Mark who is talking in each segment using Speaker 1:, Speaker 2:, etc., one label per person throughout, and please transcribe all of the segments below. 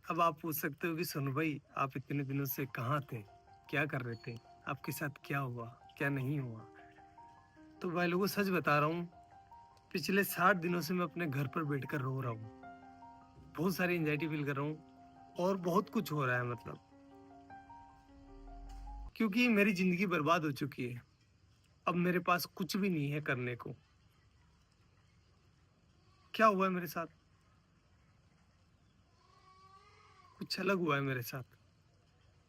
Speaker 1: अब आप पूछ सकते हो कि सोनू भाई आप इतने दिनों से कहाँ थे, क्या कर रहे थे, आपके साथ क्या हुआ, क्या नहीं हुआ। तो भाई लोगों सच बता रहा हूँ, पिछले 60 दिनों से मैं अपने घर पर बैठकर रो रहा हूँ। बहुत सारी एंजाइटी फील कर रहा हूँ और बहुत कुछ हो रहा है मतलब, क्योंकि मेरी जिंदगी बर्बाद हो चुकी है। अब मेरे पास कुछ भी नहीं है करने को। क्या हुआ है मेरे साथ, कुछ अलग हुआ है मेरे साथ,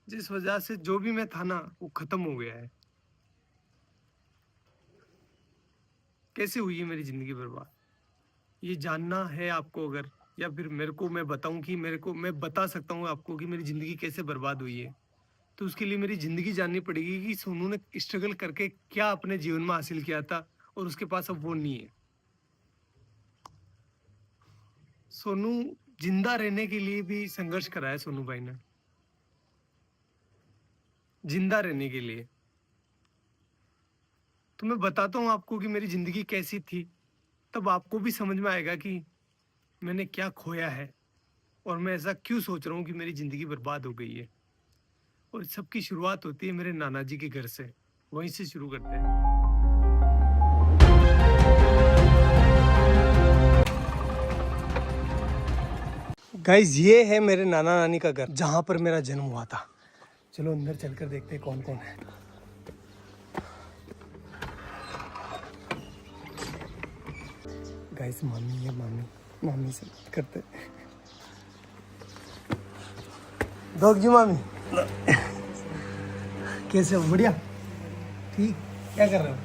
Speaker 1: जिस वजह से जो भी मैं था ना वो खत्म हो गया है। कैसे हुई है मेरी जिंदगी बर्बाद, ये जानना है आपको अगर, या फिर मेरे को मैं बताऊं कि मेरे को मैं बता सकता हूँ आपको कि मेरी जिंदगी कैसे बर्बाद हुई है, तो उसके लिए मेरी जिंदगी जाननी पड़ेगी कि सोनू ने स्ट्रगल करके क्या अपने जीवन में हासिल किया था और उसके पास अब वो नहीं है। सोनू जिंदा रहने के लिए भी संघर्ष करा है सोनू भाई ने, जिंदा रहने के लिए। तो मैं बताता हूँ आपको कि मेरी जिंदगी कैसी थी, तब आपको भी समझ में आएगा कि मैंने क्या खोया है और मैं ऐसा क्यों सोच रहा हूँ कि मेरी जिंदगी बर्बाद हो गई है। और सबकी शुरुआत होती है मेरे नाना जी के घर से, वहीं से शुरू करते हैं। गाइस ये है मेरे नाना नानी का घर, जहां पर मेरा जन्म हुआ था। चलो अंदर चलकर देखते हैं कौन कौन है। गाइस मामी है, मामी से बात करते हैं। दोग जी मामी कैसे हो, बढ़िया ठीक, क्या कर रहे हो?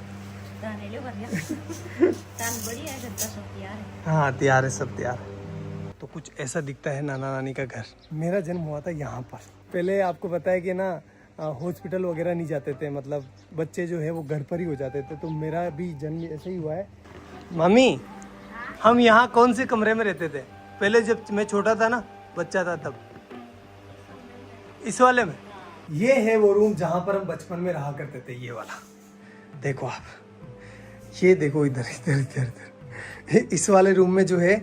Speaker 1: हाँ तैयार है, सब तैयार है। तो कुछ ऐसा दिखता है नाना नानी का घर। मेरा जन्म हुआ था यहाँ पर। पहले आपको पता है कि ना हॉस्पिटल वगैरह नहीं जाते थे, मतलब बच्चे जो है वो घर पर ही हो जाते थे। तो मेरा भी जन्म ऐसे ही हुआ है। मामी हम यहाँ कौन से कमरे में रहते थे पहले, जब मैं छोटा था ना, बच्चा था तब? इस वाले में। ये है वो रूम जहाँ पर हम बचपन में रहा करते थे, ये वाला। देखो आप, ये देखो इधर इधर इधर इधर। इस वाले रूम में जो है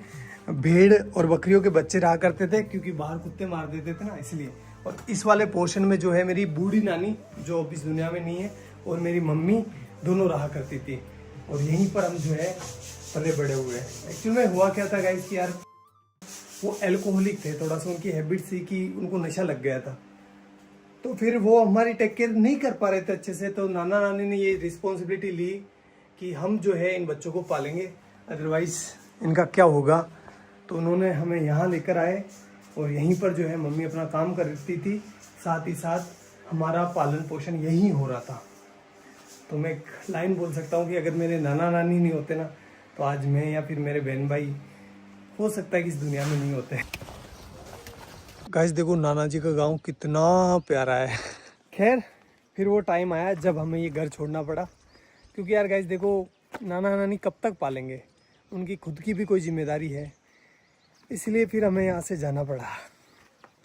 Speaker 1: भेड़ और बकरियों के बच्चे रहा करते थे, क्योंकि बाहर कुत्ते मार देते थे ना, इसलिए। और इस वाले पोर्शन में जो है मेरी बूढ़ी नानी, जो अब इस दुनिया में नहीं है, और मेरी मम्मी दोनों रहा करती थी। और यहीं पर हम जो है पले बड़े हुए हैं। एक्चुअली में हुआ क्या था गाइस कि यार वो एल्कोहलिक थे, थोड़ा सा उनकी हैबिट थी कि उनको नशा लग गया था। तो फिर वो हमारी टेक केयर नहीं कर पा रहे थे अच्छे से। तो नाना नानी ने ये रिस्पॉन्सिबिलिटी ली कि हम जो है इन बच्चों को पालेंगे, अदरवाइज इनका क्या होगा। तो उन्होंने हमें यहाँ लेकर आए और यहीं पर जो है मम्मी अपना काम करती थी, साथ ही साथ हमारा पालन पोषण यहीं हो रहा था। तो मैं एक लाइन बोल सकता हूँ कि अगर मेरे नाना नानी नहीं होते ना, तो आज मैं या फिर मेरे बहन भाई हो सकता है कि इस दुनिया में नहीं होते। गाइस देखो नाना जी का गांव कितना प्यारा है। खैर फिर वो टाइम आया जब हमें ये घर छोड़ना पड़ा, क्योंकि यार गाइस देखो नाना नानी कब तक पालेंगे, उनकी खुद की भी कोई जिम्मेदारी है, इसलिए फिर हमें यहाँ से जाना पड़ा।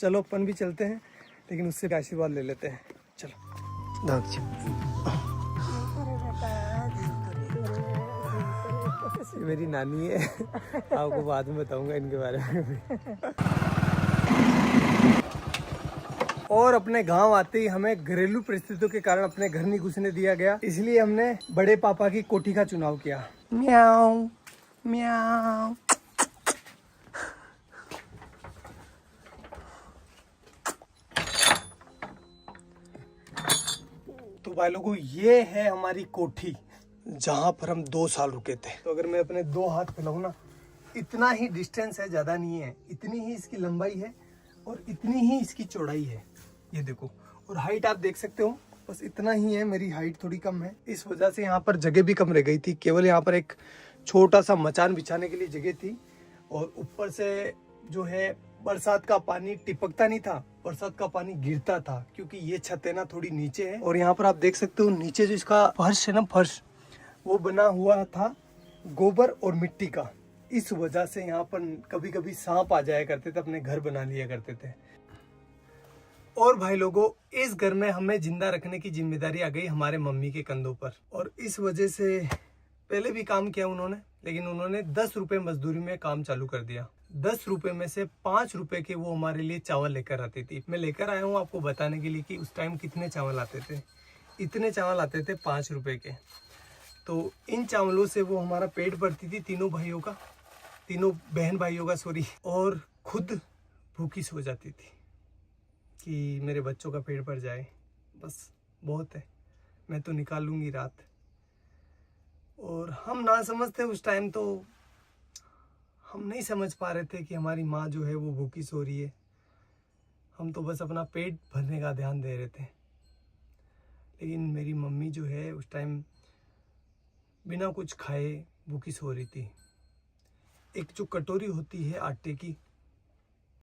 Speaker 1: चलो अपन भी चलते हैं, लेकिन उससे आशीर्वाद ले लेते हैं। चलो मेरी नानी है, आपको बाद में बताऊंगा इनके बारे में भी। और अपने गांव आते ही हमें घरेलू परिस्थितियों के कारण अपने घर नहीं घुसने दिया गया, इसलिए हमने बड़े पापा की कोठी का चुनाव किया। म्याऊ म्याऊ। तो भाई लोगों ये है हमारी कोठी, जहां पर हम 2 साल रुके थे। तो अगर मैं अपने 2 हाथ फैलाऊं ना, इतना ही डिस्टेंस है, ज्यादा नहीं है। इतनी ही इसकी लंबाई है और इतनी ही इसकी चौड़ाई है, ये देखो। और हाइट आप देख सकते हो, बस इतना ही है। मेरी हाइट थोड़ी कम है, इस वजह से यहाँ पर जगह भी कम रह गई थी। केवल यहाँ पर एक छोटा सा मचान बिछाने के लिए जगह थी। और ऊपर से जो है बरसात का पानी टिपकता नहीं था, बरसात का पानी गिरता था, क्योंकि ये छत है ना थोड़ी नीचे है। और यहाँ पर आप देख सकते हो नीचे जो इसका फर्श है ना, फर्श वो बना हुआ था गोबर और मिट्टी का। इस वजह से यहाँ पर कभी कभी सांप आ जाया करते थे, अपने घर बना लिया करते थे। और भाई लोगों इस घर में हमें जिंदा रखने की जिम्मेदारी आ गई हमारे मम्मी के कंधों पर। और इस वजह से पहले भी काम किया उन्होंने, लेकिन उन्होंने 10 रुपए मजदूरी में काम चालू कर दिया। 10 रुपए में से 5 रुपए के वो हमारे लिए चावल लेकर आती थी। मैं लेकर आया हूँ आपको बताने के लिए कि उस टाइम कितने चावल आते थे। इतने चावल आते थे 5 रुपए के। तो इन चावलों से वो हमारा पेट भरती थी, तीनों बहन भाइयों का सॉरी, और खुद भूखी सो जाती थी कि मेरे बच्चों का पेट भर जाए, बस बहुत है, मैं तो निकाल लूँगी रात। और हम ना समझते उस टाइम, तो हम नहीं समझ पा रहे थे कि हमारी माँ जो है वो भूखी सो रही है। हम तो बस अपना पेट भरने का ध्यान दे रहे थे। लेकिन मेरी मम्मी जो है उस टाइम बिना कुछ खाए भूखी सो रही थी। एक जो कटोरी होती है आटे की,